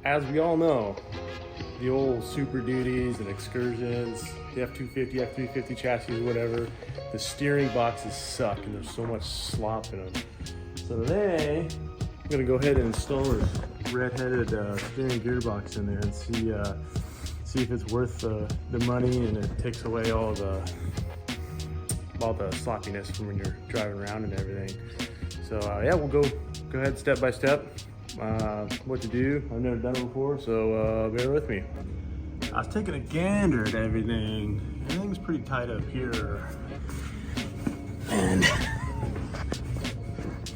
as we all know, the old Super Duties and Excursions, the F250, F350 chassis, whatever, the steering boxes suck and there's so much slop in them. So today, I'm gonna go ahead and install this red-headed steering gearbox in there and see if it's worth the money and it takes away all the sloppiness from when you're driving around and everything. So yeah, we'll go ahead step by step. What to do. I've never done it before, so bear with me. I was taking a gander at everything. Everything's pretty tight up here. And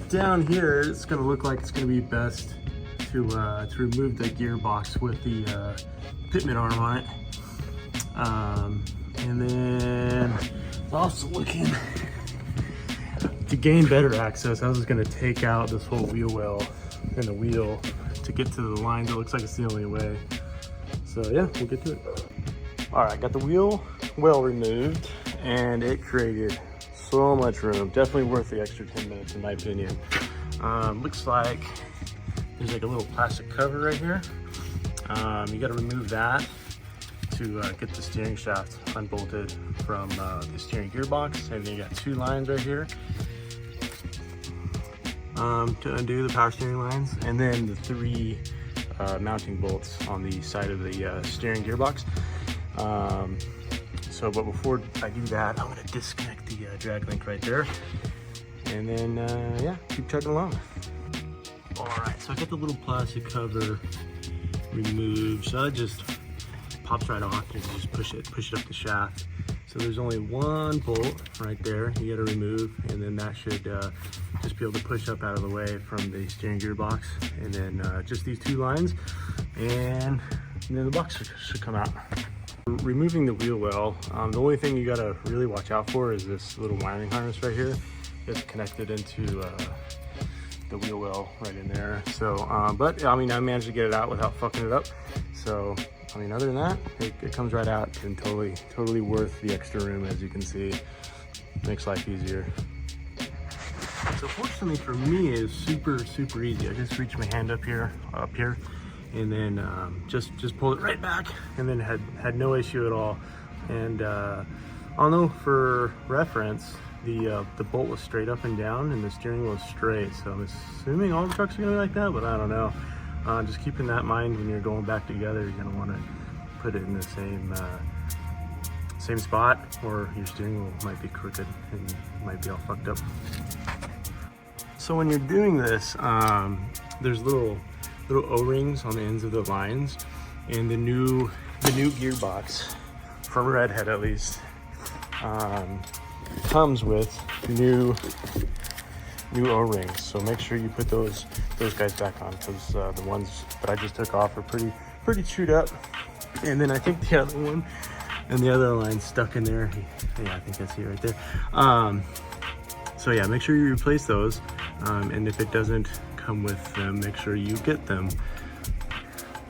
down here, it's gonna look like it's gonna be best to remove the gearbox with the pitman arm on it. And then it's also looking to gain better access. I was just gonna take out this whole wheel well and the wheel to get to the lines. It looks like it's the only way. So yeah, we'll get to it. All right, got the wheel well removed and it created so much room. Definitely worth the extra 10 minutes in my opinion. Looks like there's like a little plastic cover right here. You gotta remove that to get the steering shaft unbolted from the steering gearbox. And then you got two lines right here to undo the power steering lines, and then the three mounting bolts on the side of the steering gearbox. But before I do that, I'm gonna disconnect the drag link right there, and then yeah, keep chugging along. All right, so I got the little plastic cover removed, so it just pops right off. You just push it up the shaft. So there's only one bolt right there you gotta remove, and then that should just be able to push up out of the way from the steering gearbox. And then just these two lines, and then the box should come out. Removing the wheel well, the only thing you gotta really watch out for is this little wiring harness right here. It's connected into the wheel well right in there. So, but I mean, I managed to get it out without fucking it up. So, I mean, other than that, it comes right out and totally worth the extra room, as you can see. Makes life easier. So fortunately for me, it's super easy. I just reached my hand up here, and then just pulled it right back, and then had no issue at all. And although for reference, the bolt was straight up and down, and the steering wheel was straight. So I'm assuming all the trucks are gonna be like that, but I don't know. Just keeping that in mind when you're going back together, you're gonna want to put it in the same spot, or your steering wheel might be crooked and might be all fucked up. So when you're doing this, there's little O-rings on the ends of the lines, and the new gearbox from Redhead at least comes with new O-rings. So make sure you put those guys back on, because the ones that I just took off are pretty chewed up. And then I think the other one and the other line stuck in there. Yeah, I think I see it right there. So yeah, make sure you replace those. And if it doesn't come with them, make sure you get them.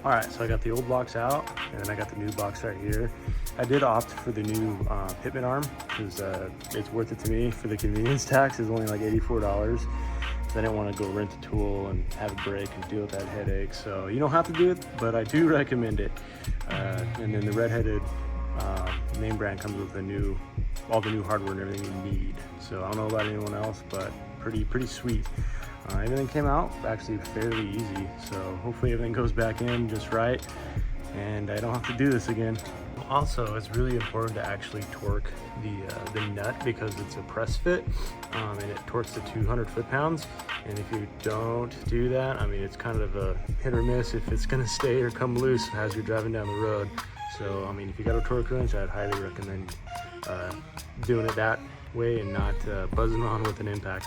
All right, so I got the old box out, and then I got the new box right here. I did opt for the new pitman arm, because it's worth it to me for the convenience tax. It's only like $84. So I didn't want to go rent a tool and have a break and deal with that headache. So you don't have to do it, but I do recommend it. And then the red-headed name brand comes with all the new hardware and everything you need. So I don't know about anyone else, but pretty sweet. Everything came out actually fairly easy. So hopefully everything goes back in just right, and I don't have to do this again. Also, it's really important to actually torque the nut, because it's a press fit, and it torques to 200 foot-pounds. And if you don't do that, I mean, it's kind of a hit or miss if it's gonna stay or come loose as you're driving down the road. So, I mean, if you got a torque wrench, I'd highly recommend doing it that way and not buzzing on with an impact.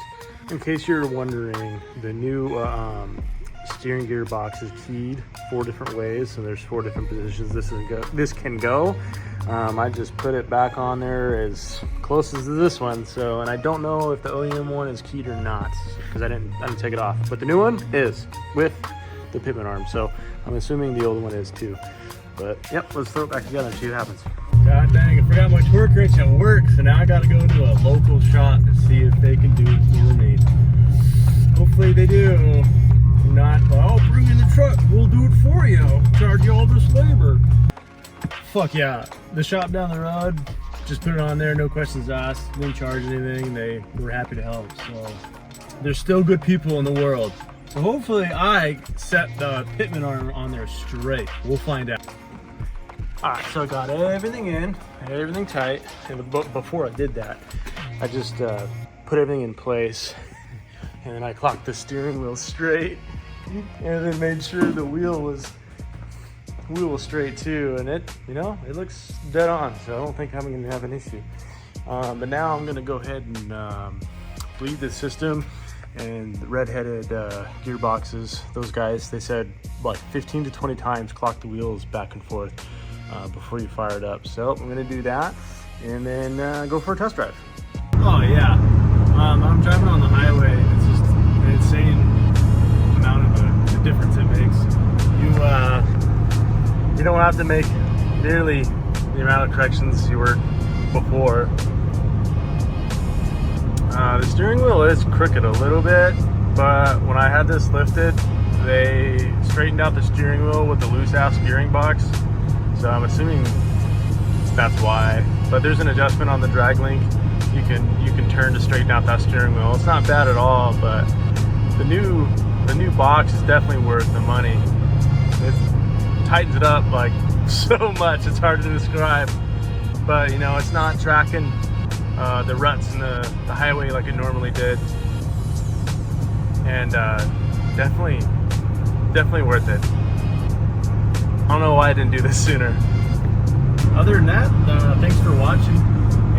In case you're wondering, the new steering gearbox is keyed 4 different ways, so there's 4 different positions this can go. I just put it back on there as close as this one. So, and I don't know if the OEM one is keyed or not, because I didn't take it off. But the new one is with the pitman arm, so I'm assuming the old one is too. But yep, let's throw it back together and see what happens. God dang, I forgot my torque wrench at work, so now I gotta go to a local shop to see if they can do it for me. Hopefully they do. If not, well, I'll bring in the truck, we'll do it for for you. Charge you all this labor. Fuck yeah. The shop down the road, just put it on there, no questions asked. Didn't charge anything. They were happy to help. So there's still good people in the world. So hopefully I set the pitman arm on there straight. We'll find out. Alright, so I got everything in, everything tight. And before I did that, I just put everything in place. And then I clocked the steering wheel straight. And then made sure the wheel was straight too. And it, you know, it looks dead on. So I don't think I'm gonna have an issue. But now I'm gonna go ahead and bleed the system. And the red-headed gearboxes, those guys, they said like 15 to 20 times clock the wheels back and forth before you fire it up. So I'm gonna do that and then go for a test drive. Oh yeah, I'm driving on the highway. It's just an insane amount of the difference it makes. You don't have to make nearly the amount of corrections you were before. The steering wheel is crooked a little bit, but when I had this lifted, they straightened out the steering wheel with the loose ass steering box. So I'm assuming that's why. But there's an adjustment on the drag link. You can turn to straighten out that steering wheel. It's not bad at all, but the new box is definitely worth the money. It tightens it up like so much. It's hard to describe. But you know, it's not tracking the ruts in the highway like it normally did, and definitely worth it. I don't know why I didn't do this sooner. Other than that, thanks for watching.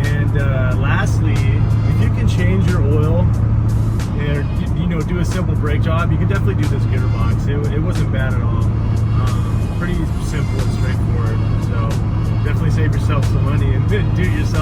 And lastly, if you can change your oil and you know, do a simple brake job, you can definitely do this gearbox. It wasn't bad at all. Pretty simple and straightforward. So definitely save yourself some money and do it yourself.